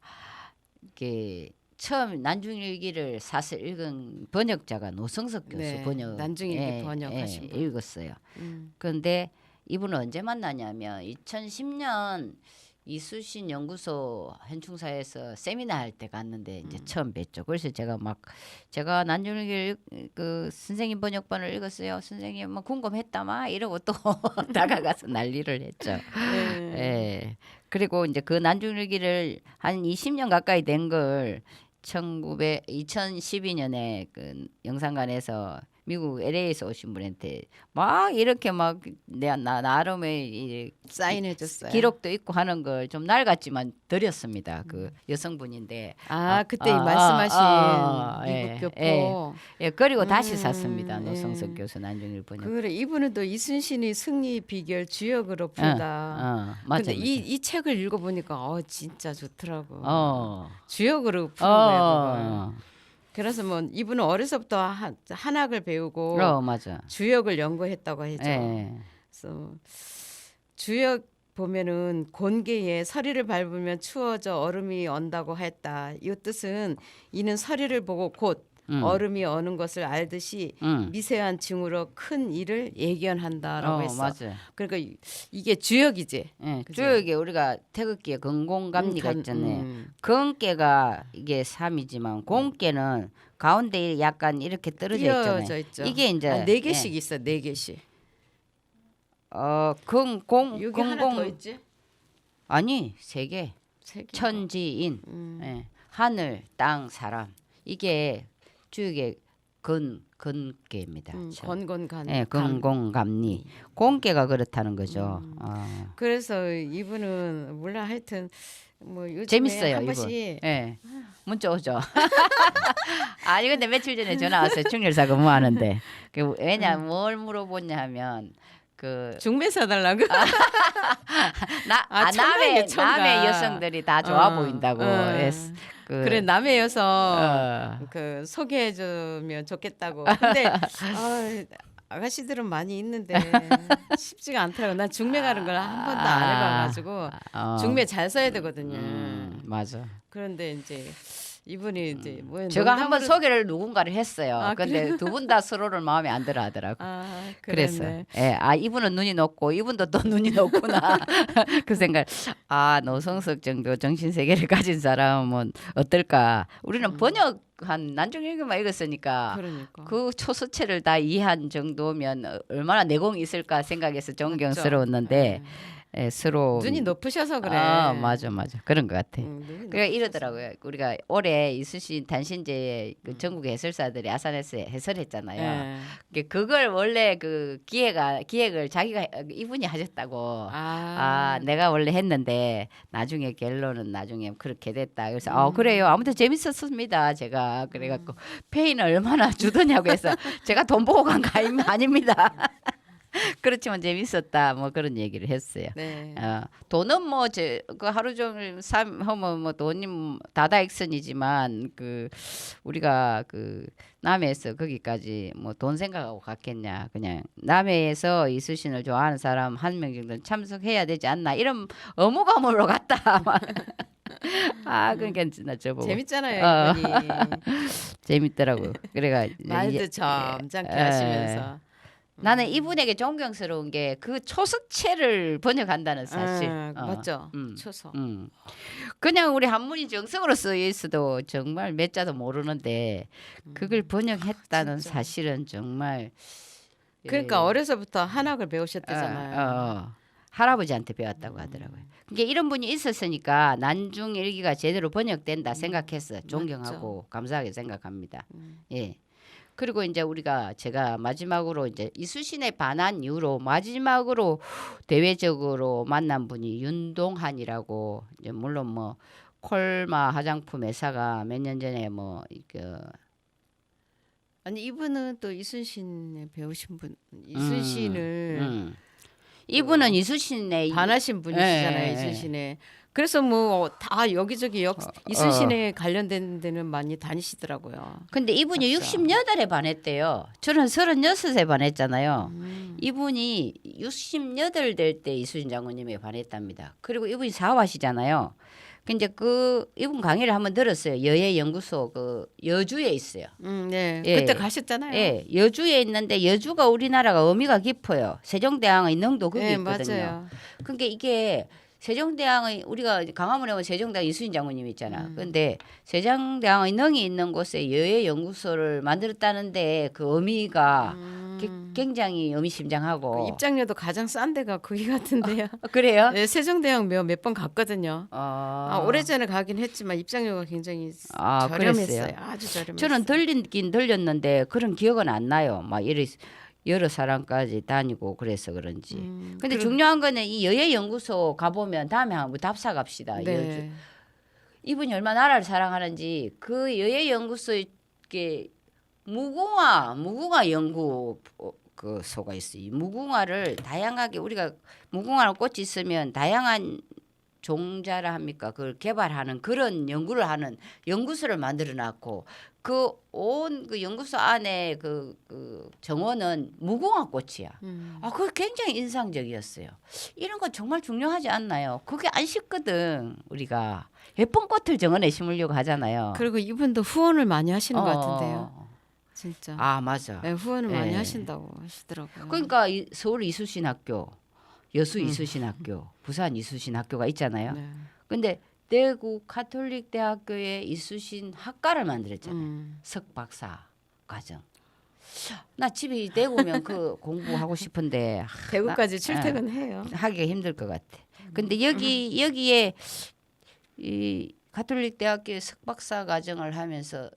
이렇게 처음 난중일기를 사서 읽은 번역자가 노성석 교수 네, 번역 난중일기 번역하신 분. 읽었어요. 음. 그런데 이분은 언제 만나냐면 2010년 이수신 연구소 현충사에서 세미나 할 때 갔는데 이제 처음 뵀죠. 그래서 제가 난중일기를 그 선생님 번역본을 읽었어요. 선생님 뭐 궁금했다 막 이러고 또 다가가서 난리를 했죠. 네. 예. 그리고 이제 그 난중일기를 한 20년 가까이 된 걸 2012년에 그 영상관에서 미국 LA에서 오신 분한테 막 이렇게 막 나름의 이 사인해줬어요. 기록도 있고 하는 걸 좀 낡았지만 드렸습니다. 그 여성분인데 그때 말씀하신 예, 미국 교포. 예, 그리고 다시 샀습니다. 예. 노성석 교수 난중일 번역. 그래 이분은 또 이순신이 승리 비결 주역으로 부르다. 맞아. 근데 이 책을 읽어보니까 진짜 좋더라고. 어. 주역으로 푸는 거야 그걸. 어. 그래서 뭐 이분은 어려서부터 한학을 배우고 맞아. 주역을 연구했다고 했죠. 예. 그래서 주역 보면은 곤개에 서리를 밟으면 추워져 얼음이 언다고 했다. 이 뜻은 이는 서리를 보고 곧 얼음이 어는 것을 알듯이 미세한 징후로 큰 일을 예견한다라고 했어. 맞아. 그러니까 이게 주역이지. 예, 그죠? 주역에 우리가 태극기에 건공감리가 있잖아요. 건깨가 이게 3이지만 공깨는 가운데 약간 이렇게 떨어져 띄어져 있잖아요. 있죠. 이게 이제 4개씩 있어. 4개씩. 건공 여기 하나 더 있지? 아니 3개. 책임. 천지인, 예. 하늘, 땅, 사람 이게 주역의 근계입니다. 건건간. 예, 근공감리 공계가 그렇다는 거죠. 그래서 이분은 몰라 하여튼 뭐 요즘에 재밌어요 한 이분. 번씩 예, 문자 오죠. 아니 근데 며칠 전에 전화 왔어요. 충렬사 근무하는데 왜냐 뭘 물어보냐 하면 그 중매 사달라고. 남의 청각이 여성들이 다 좋아 보인다고. 그래 남의 여성 어. 그 소개해주면 좋겠다고. 근데 아가씨들은 많이 있는데 쉽지가 않더라고. 난 중매 가는 걸 한 번도 안 해봐가지고 중매 잘 써야 되거든요. 맞아. 그런데 이제 이분이 이제 뭐 제가 한번 농담으로- 소개를 누군가를 했어요. 아, 근데 두 분 다 서로를 마음에 안 들어 하더라고. 그래서 그랬네. 예, 이분은 눈이 높고 이분도 또 눈이 높구나. 그 생각. 노성석 정도 정신 세계를 가진 사람은 어떨까? 우리는 번역한 난중일기만 읽었으니까 그러니까. 그 초서체를 다 이해한 정도면 얼마나 내공이 있을까 생각해서 존경스러웠는데 예, 서로 눈이 높으셔서 그래. 맞아. 그런 것 같아. 눈이 그래 이러더라고요. 우리가 올해 이수신 단신제에 그 전국 해설사들이 아산에서 해설했잖아요. 그걸 원래 그 기획을 자기가 이분이 하셨다고. 내가 원래 했는데 나중에 결론은 나중에 그렇게 됐다. 그래서 그래요. 아무튼 재밌었습니다. 제가 그래갖고 페이는 얼마나 주더냐고 해서 제가 돈 보고 간 거 아닙니다. 그렇지만 재밌었다 뭐 그런 얘기를 했어요. 네. 돈은 뭐 그 하루 종일 하면 뭐 돈이 다다익선이지만 그 우리가 그 남해에서 거기까지 뭐 돈 생각하고 갔겠냐. 그냥 남해에서 이수신을 좋아하는 사람 한 명 정도는 참석해야 되지 않나 이런 의무감으로 갔다. 그러니까 나 저보고 재밌잖아요. 이분이. 재밌더라고. 그래가 말도 점잖게 하시면서. 나는 이분에게 존경스러운 게 그 초석체를 번역한다는 사실. 맞죠. 초서. 그냥 우리 한문이 정성으로 쓰여 있어도 정말 몇 자도 모르는데 그걸 번역했다는 진짜. 사실은 정말 그러니까 어려서부터 한학을 배우셨대잖아요. 할아버지한테 배웠다고 하더라고요. 그러니까 이런 분이 있었으니까 난중일기가 제대로 번역된다 생각해서 존경하고 감사하게 생각합니다. 예. 그리고 이제 제가 마지막으로 이제 이수신에 반한 이후로 마지막으로 대외적으로 만난 분이 윤동한이라고 이제 물론 뭐 콜마 화장품 회사가 몇 년 전에 아니 이분은 또 이순신에 배우신 분, 이순신을 이분은 이수신의 반하신 분이시잖아요. 예. 이순신에. 그래서 뭐 다 여기저기 이순신에 관련된 데는 많이 다니시더라고요. 근데 이분이 맞죠. 68에 반했대요. 저는 36에 반했잖아요. 이분이 68 될 때 이수신 장군님에 반했답니다. 그리고 이분이 사화시잖아요. 근데 이분 강의를 한번 들었어요. 여예 연구소 여주에 있어요. 네. 예. 그때 가셨잖아요. 예, 여주에 있는데 여주가 우리나라가 의미가 깊어요. 세종대왕의 능도 거기 네, 있거든요. 맞아요. 그러니까 이게 세종대왕의 우리가 강화문에 오면 세종대왕 이수신 장군님 있잖아. 근데 세종대왕의 능이 있는 곳에 여예 연구소를 만들었다는데 그 의미가 굉장히 의미심장하고. 입장료도 가장 싼 데가 거기 같은데요. 그래요? 네, 세종대왕 몇 번 갔거든요. 아, 오래전에 가긴 했지만 입장료가 굉장히 저렴했어요. 그랬어요? 아주 저렴했어요. 저는 들리긴 들렸는데 그런 기억은 안 나요. 막 여러 사람까지 다니고 그래서 그런지. 근데 중요한 거는 이 여예 연구소 가보면 다음에 한번 답사 갑시다. 네. 이분이 얼마나 나라를 사랑하는지 그 여예 연구소에 무궁화 연구 그 소가 있어요. 이 무궁화를 다양하게 우리가 무궁화는 꽃이 있으면 다양한 종자라 합니까? 그걸 개발하는 그런 연구를 하는 연구소를 만들어 놨고 그 온 그 연구소 안에 그 정원은 무궁화 꽃이야. 그게 굉장히 인상적이었어요. 이런 거 정말 중요하지 않나요? 그게 안 쉽거든. 우리가 예쁜 꽃을 정원에 심으려고 하잖아요. 그리고 이분도 후원을 많이 하시는 것 같은데요. 진짜. 맞아. 네, 후원을 예. 많이 하신다고 하시더라고요. 그러니까 서울 이수신학교, 여수 이수신학교, 부산 이수신학교가 있잖아요. 네. 근데 대구 가톨릭 대학교에 이수신 학과를 만들었잖아요. 석박사 과정. 나 집이 대구면 그 공부하고 싶은데 대구까지 출퇴근해요. 하기가 힘들 것 같아. 근데 여기에 이 가톨릭 대학교에 석박사 과정을 하면서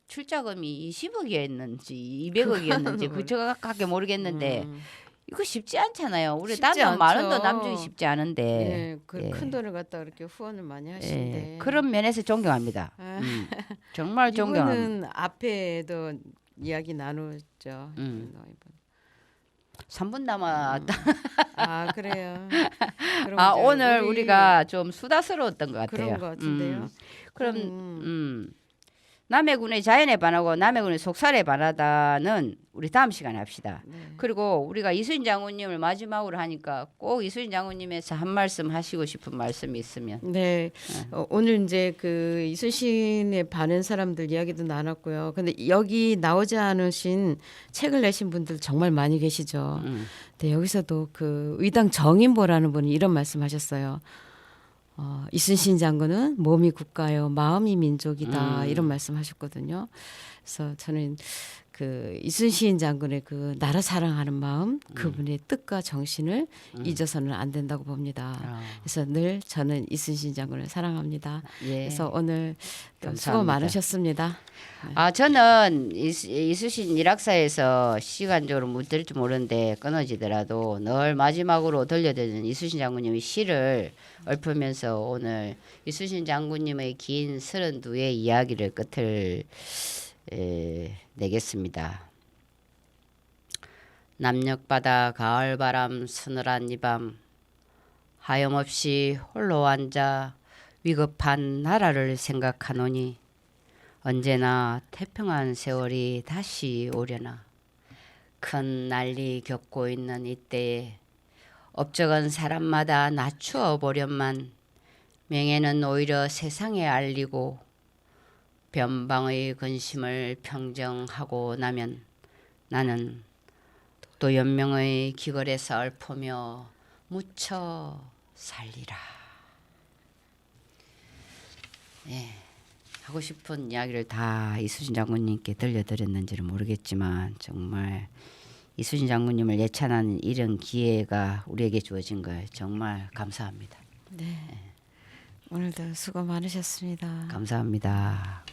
출자금이 20억이었는지 200억이었는지 그 정확하게 모르겠는데 이거 쉽지 않잖아요. 우리 쉽지 단돈 만 원도 않죠. 남주기 쉽지 않은데. 예, 예. 큰 돈을 갖다 그렇게 후원을 많이 하시는데 예, 그런 면에서 존경합니다. 아. 정말 존경합니다. 이분은 앞에도 이야기 나누었죠. 음. 이분. 3분 남았다. 아 그래요. 그럼 아 이제 오늘 우리 우리가 좀 수다스러웠던 것 같아요. 그런 것 같은데요. 그럼 음. 남의 군의 자연에 반하고 남의 군의 속살에 반하다는 우리 다음 시간에 합시다. 네. 그리고 우리가 이순신 장군님을 마지막으로 하니까 꼭 이순신 장군님에서 한 말씀 하시고 싶은 말씀이 있으면. 네, 오늘 이제 그 이순신에 반한 사람들 이야기도 나눴고요. 근데 여기 나오지 않으신 책을 내신 분들 정말 많이 계시죠. 네, 여기서도 그 의당 정인보라는 분이 이런 말씀하셨어요. 이순신 장군은 몸이 국가요, 마음이 민족이다 이런 말씀하셨거든요. 그래서 저는 그 이순신 장군의 그 나라 사랑하는 마음, 그분의 뜻과 정신을 잊어서는 안 된다고 봅니다. 그래서 늘 저는 이순신 장군을 사랑합니다. 예. 그래서 오늘 또 감사합니다. 수고 많으셨습니다. 아 저는 이순신 일학사에서 시간적으로 못 들을지 모르는데 끊어지더라도 늘 마지막으로 들려드리는 이순신 장군님의 시를 읊으면서 오늘 이순신 장군님의 긴 32의 이야기를 끝을 내겠습니다. 남녘바다 가을바람 서늘한 이밤 하염없이 홀로 앉아 위급한 나라를 생각하노니 언제나 태평한 세월이 다시 오려나. 큰 난리 겪고 있는 이때에 업적은 사람마다 낮추어 보련만 명예는 오히려 세상에 알리고 변방의 근심을 평정하고 나면 나는 또 연명의 기걸에서 얽으며 묻혀 살리라. 예. 하고 싶은 이야기를 다 이순신 장군님께 들려드렸는지는 모르겠지만 정말 이순신 장군님을 예찬하는 이런 기회가 우리에게 주어진 걸 정말 감사합니다. 네, 오늘도 수고 많으셨습니다. 감사합니다.